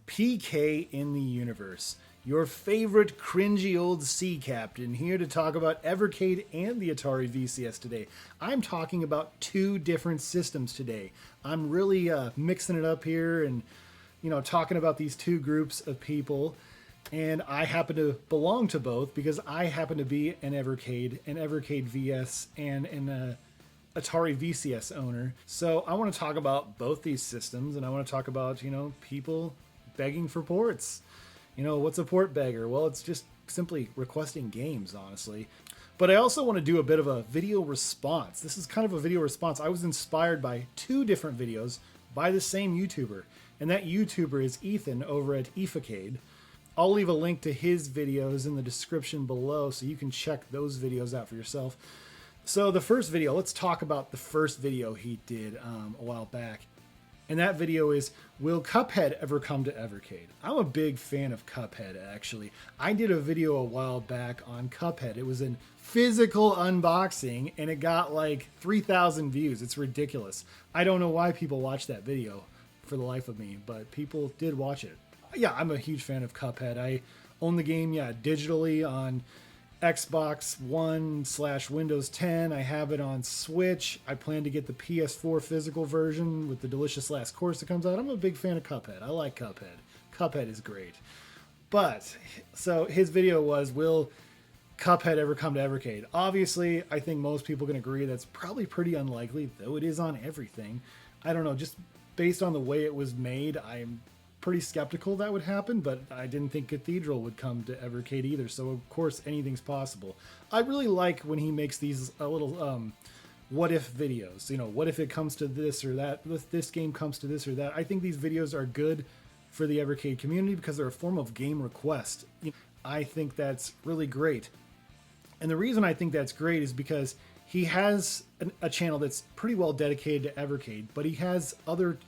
PK in the universe, your favorite cringy old sea captain, here to talk about Evercade and the Atari VCS today. I'm talking about two different systems today. I'm really mixing it up here and, talking about these two groups of people. And I happen to belong to both because I happen to be an Evercade VS, and an Atari VCS owner. So I want to talk about both these systems, and I want to talk about, people begging for ports. What's a port beggar? Well, it's just simply requesting games, honestly. But I also want to do a bit of a video response. This is kind of a video response. I was inspired by two different videos by the same YouTuber, and that YouTuber is Ethan over at EthaCade. I'll leave a link to his videos in the description below so you can check those videos out for yourself. So the first video, let's talk about the first video he did a while back. And that video is, will Cuphead ever come to Evercade? I'm a big fan of Cuphead, actually. I did a video a while back on Cuphead. It was in physical unboxing, and it got like 3,000 views. It's ridiculous. I don't know why people watch that video for the life of me, but people did watch it. Yeah, I'm a huge fan of Cuphead. I own the game, digitally on Xbox One/Windows 10. I have it on Switch. I plan to get the PS4 physical version with the delicious last course that comes out. I'm a big fan of Cuphead. I like Cuphead. Cuphead is great. But, so his video was, will Cuphead ever come to Evercade? Obviously, I think most people can agree that's probably pretty unlikely, though it is on everything. I don't know, just based on the way it was made, I'm pretty skeptical that would happen, but I didn't think Cathedral would come to Evercade either, so of course anything's possible. I really like when he makes these little what if videos. What if it comes to this or that, this game comes to this or that. I think these videos are good for the Evercade community because they're a form of game request. I think that's really great. And the reason I think that's great is because he has a channel that's pretty well dedicated to Evercade, but he has other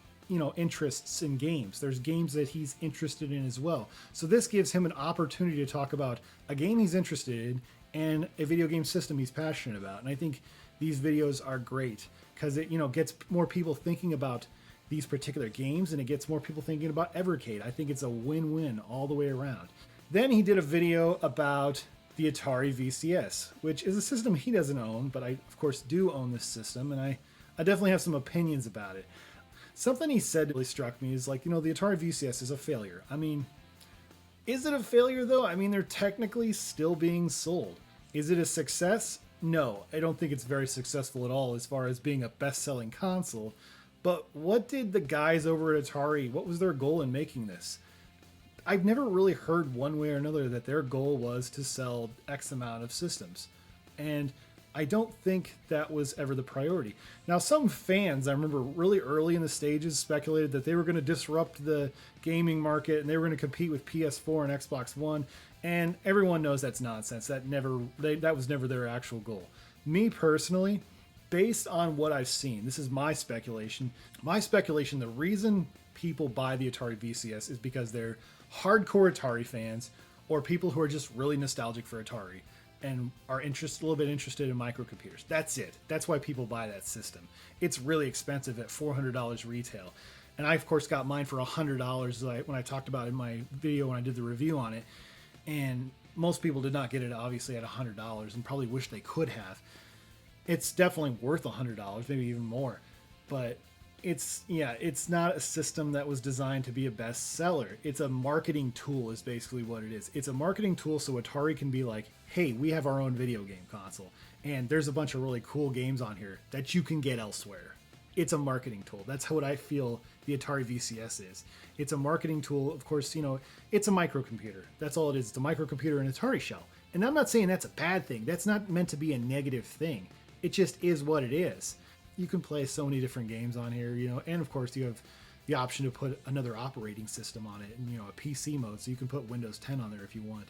interests in games. There's games that he's interested in as well. So this gives him an opportunity to talk about a game he's interested in and a video game system he's passionate about. And I think these videos are great because it, gets more people thinking about these particular games, and it gets more people thinking about Evercade. I think it's a win-win all the way around. Then he did a video about the Atari VCS, which is a system he doesn't own, but I, of course, do own this system, and I definitely have some opinions about it. Something he said really struck me is like, the Atari VCS is a failure. I mean, is it a failure though? I mean, they're technically still being sold. Is it a success? No, I don't think it's very successful at all as far as being a best-selling console. But what did the guys over at Atari, what was their goal in making this? I've never really heard one way or another that their goal was to sell X amount of systems. And I don't think that was ever the priority. Now, some fans, I remember really early in the stages, speculated that they were going to disrupt the gaming market and they were going to compete with PS4 and Xbox One. And everyone knows that's nonsense. That was never their actual goal. Me personally, based on what I've seen, this is my speculation. My speculation, the reason people buy the Atari VCS is because they're hardcore Atari fans or people who are just really nostalgic for Atari and are a little bit interested in microcomputers. That's it. That's why people buy that system. It's really expensive at $400 retail. And I, of course, got mine for $100 when I talked about it in my video when I did the review on it. And most people did not get it, obviously, at $100 and probably wish they could have. It's definitely worth $100, maybe even more. But it's not a system that was designed to be a bestseller. It's a marketing tool is basically what it is. It's a marketing tool so Atari can be like, hey, we have our own video game console, and there's a bunch of really cool games on here that you can get elsewhere. It's a marketing tool. That's what I feel the Atari VCS is. It's a marketing tool. Of course, it's a microcomputer. That's all it is. It's a microcomputer in Atari shell. And I'm not saying that's a bad thing. That's not meant to be a negative thing. It just is what it is. You can play so many different games on here, and of course you have the option to put another operating system on it and, a PC mode, so you can put Windows 10 on there if you want.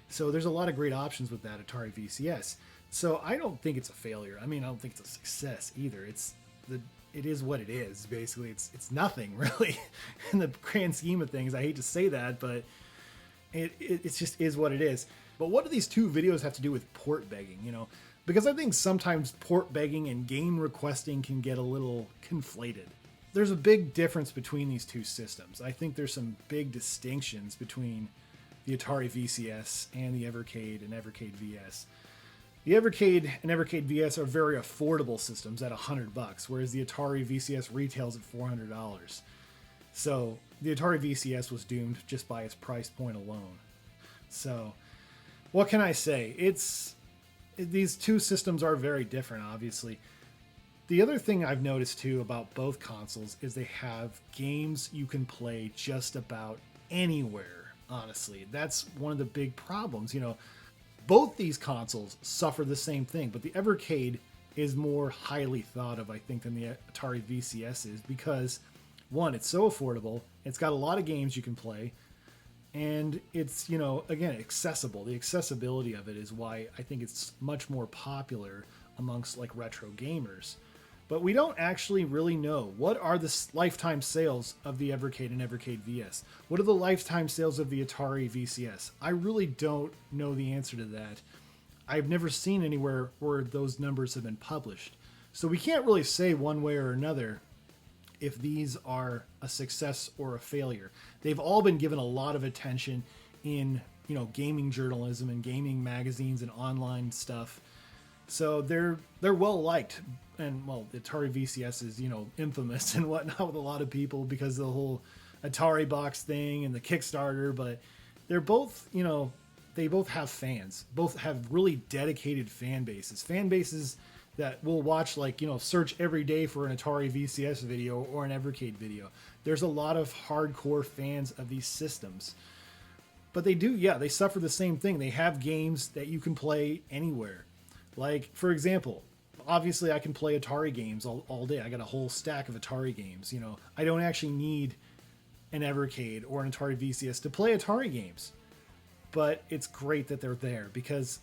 So there's a lot of great options with that Atari VCS. So I don't think it's a failure. I mean, I don't think it's a success either. It is what it is, basically. It's nothing really in the grand scheme of things. I hate to say that, but it just is what it is. But what do these two videos have to do with port begging, Because I think sometimes port begging and game requesting can get a little conflated. there's a big difference between these two systems. I think there's some big distinctions between the Atari VCS and the Evercade and Evercade VS. The Evercade and Evercade VS are very affordable systems at $100, whereas the Atari VCS retails at $400. So the Atari VCS was doomed just by its price point alone. So what can I say? These two systems are very different, obviously. The other thing I've noticed too about both consoles is they have games you can play just about anywhere, honestly. That's one of the big problems. Both these consoles suffer the same thing, but the Evercade is more highly thought of, I think, than the Atari VCS is because, one, it's so affordable, it's got a lot of games you can play, and it's, again, accessible. The accessibility of it is why I think it's much more popular amongst like retro gamers. But we don't actually really know what are the lifetime sales of the Evercade and Evercade VS. What are the lifetime sales of the Atari VCS? I really don't know the answer to that. I've never seen anywhere where those numbers have been published. So we can't really say one way or another if these are a success or a failure. They've all been given a lot of attention in, gaming journalism and gaming magazines and online stuff. So they're well liked, and well, the Atari VCS is infamous and whatnot with a lot of people because of the whole Atari box thing and the Kickstarter. But they're both they both have fans, both have really dedicated fan bases that will watch search every day for an Atari VCS video or an Evercade video. There's a lot of hardcore fans of these systems. But they suffer the same thing. They have games that you can play anywhere. Like, for example, obviously I can play Atari games all day. I got a whole stack of Atari games. I don't actually need an Evercade or an Atari VCS to play Atari games. But it's great that they're there because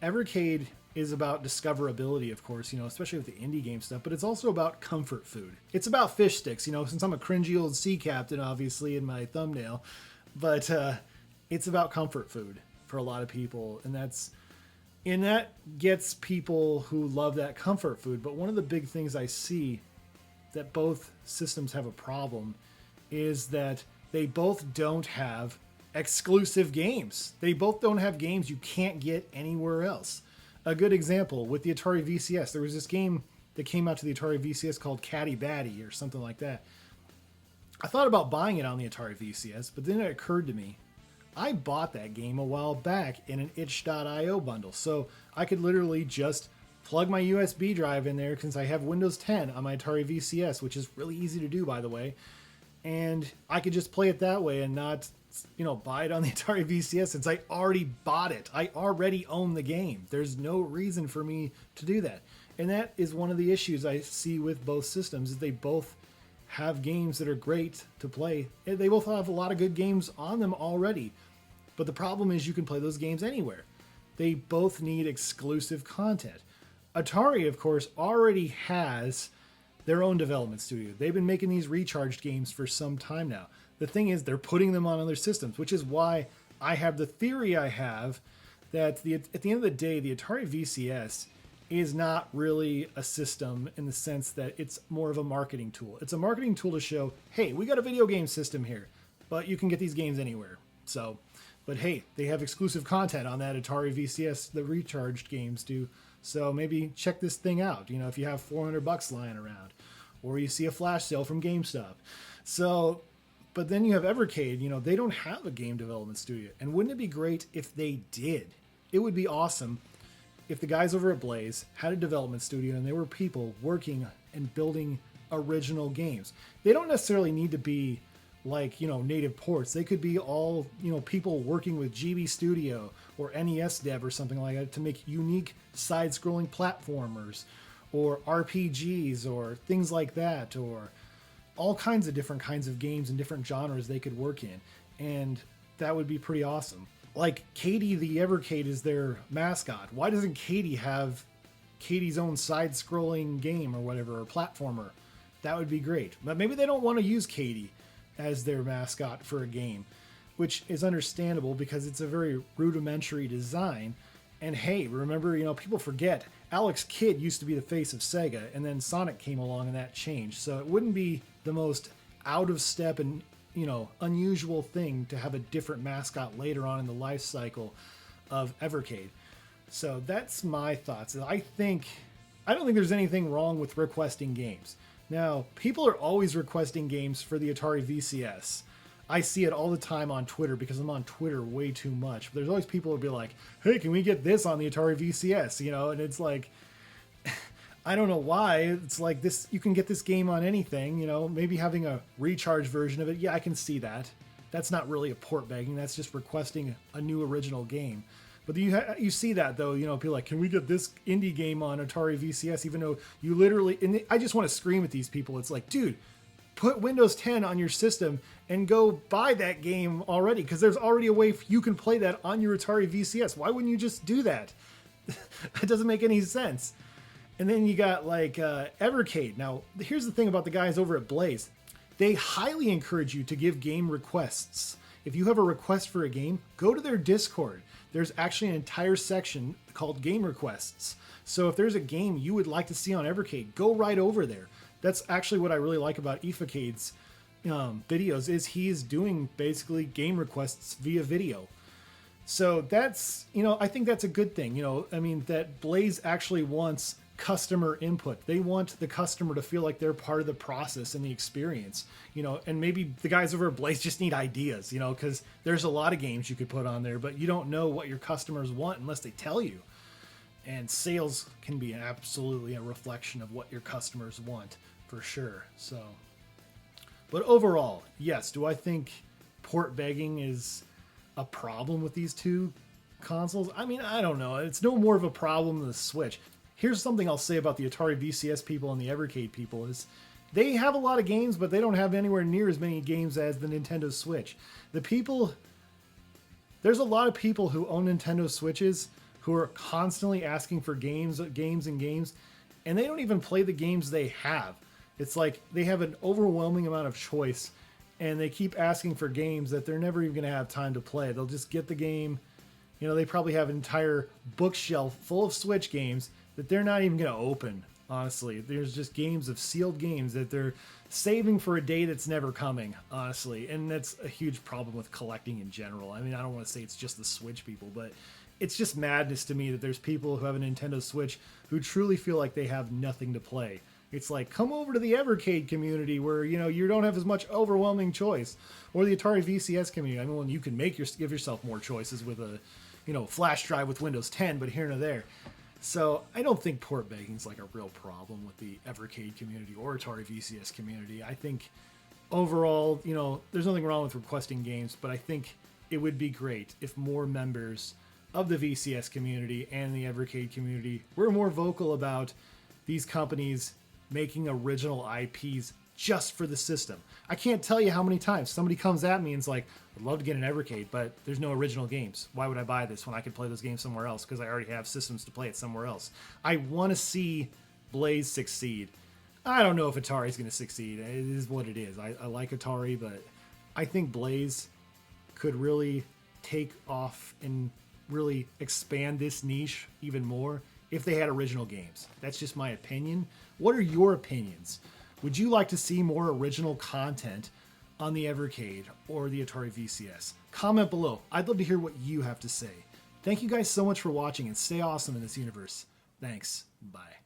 Evercade is about discoverability, of course, especially with the indie game stuff, but it's also about comfort food. It's about fish sticks, since I'm a cringy old sea captain, obviously, in my thumbnail. But it's about comfort food for a lot of people, and that gets people who love that comfort food. But one of the big things I see that both systems have a problem is that they both don't have exclusive games. They both don't have games you can't get anywhere else. A good example, with the Atari VCS, there was this game that came out to the Atari VCS called Caddy Batty or something like that. I thought about buying it on the Atari VCS, but then it occurred to me, I bought that game a while back in an itch.io bundle, so I could literally just plug my USB drive in there since I have Windows 10 on my Atari VCS, which is really easy to do, by the way, and I could just play it that way and not buy it on the Atari VCS since I already bought it. I already own the game. There's no reason for me to do that. And that is one of the issues I see with both systems, is they both have games that are great to play. They both have a lot of good games on them already. But the problem is you can play those games anywhere. They both need exclusive content. Atari, of course, already has their own development studio. They've been making these recharged games for some time now. The thing is, they're putting them on other systems, which is why I have the theory I have that at the end of the day, the Atari VCS is not really a system in the sense that it's more of a marketing tool. It's a marketing tool to show, hey, we got a video game system here, but you can get these games anywhere. But hey, they have exclusive content on that Atari VCS, the recharged games do. So maybe check this thing out, if you have $400 lying around, or you see a flash sale from GameStop. But then you have Evercade, they don't have a game development studio. And wouldn't it be great if they did? It would be awesome if the guys over at Blaze had a development studio and there were people working and building original games. They don't necessarily need to be like, native ports. They could be all, people working with GB Studio or NES Dev or something like that to make unique side-scrolling platformers or RPGs or things like that, or all kinds of different kinds of games and different genres they could work in. And that would be pretty awesome. Like Katie the Evercade is their mascot. Why doesn't Katie have Katie's own side-scrolling game or whatever, or platformer? That would be great. But maybe they don't want to use Katie as their mascot for a game, which is understandable because it's a very rudimentary design. And hey, remember, people forget Alex Kidd used to be the face of Sega, and then Sonic came along and that changed. So it wouldn't be the most out of step and unusual thing to have a different mascot later on in the life cycle of Evercade. So that's my thoughts. I don't think there's anything wrong with requesting games. Now, people are always requesting games for the Atari VCS. I see it all the time on Twitter because I'm on Twitter way too much. But there's always people who'll be like, hey, can we get this on the Atari VCS? And it's like, I don't know why. It's like this, you can get this game on anything, maybe having a recharge version of it. Yeah, I can see that. That's not really a port begging. That's just requesting a new original game. But you see that, though, people like, can we get this indie game on Atari VCS? Even though you literally, and I just want to scream at these people. It's like, dude, put Windows 10 on your system and go buy that game already, because there's already a way you can play that on your Atari VCS. Why wouldn't you just do that? That doesn't make any sense. And then you got like Evercade. Now, here's the thing about the guys over at Blaze. They highly encourage you to give game requests. If you have a request for a game, go to their Discord. There's actually an entire section called game requests. So if there's a game you would like to see on Evercade, go right over there. That's actually what I really like about EthaCade's videos, is he's doing basically game requests via video. So that's, I think that's a good thing. That Blaze actually wants customer input. They want the customer to feel like they're part of the process and the experience, and maybe the guys over at Blaze just need ideas, because there's a lot of games you could put on there, but you don't know what your customers want unless they tell you. And sales can be absolutely a reflection of what your customers want, for sure. So, but overall, yes, do I think port begging is a problem with these two consoles? I don't know. It's no more of a problem than the Switch. Here's something I'll say about the Atari VCS people and the Evercade people is they have a lot of games, but they don't have anywhere near as many games as the Nintendo Switch. There's a lot of people who own Nintendo Switches who are constantly asking for games, and they don't even play the games they have. It's like they have an overwhelming amount of choice, and they keep asking for games that they're never even going to have time to play. They'll just get the game. They probably have an entire bookshelf full of Switch games that they're not even going to open, honestly. There's just sealed games that they're saving for a day that's never coming, honestly. And that's a huge problem with collecting in general. I don't want to say it's just the Switch people, but it's just madness to me that there's people who have a Nintendo Switch who truly feel like they have nothing to play. It's like, come over to the Evercade community where, you don't have as much overwhelming choice, or the Atari VCS community. You can give yourself more choices with a, flash drive with Windows 10, but here and there. So I don't think port begging is like a real problem with the Evercade community or Atari VCS community. I think overall, there's nothing wrong with requesting games, but I think it would be great if more members of the VCS community and the Evercade community were more vocal about these companies making original IPs just for the system. I can't tell you how many times somebody comes at me and is like, I'd love to get an Evercade, but there's no original games. Why would I buy this when I could play those games somewhere else? Because I already have systems to play it somewhere else. I want to see Blaze succeed. I don't know if Atari's going to succeed. It is what it is. I like Atari, but I think Blaze could really take off and really expand this niche even more if they had original games. That's just my opinion. What are your opinions? Would you like to see more original content on the Evercade or the Atari VCS? Comment below. I'd love to hear what you have to say. Thank you guys so much for watching, and stay awesome in this universe. Thanks. Bye.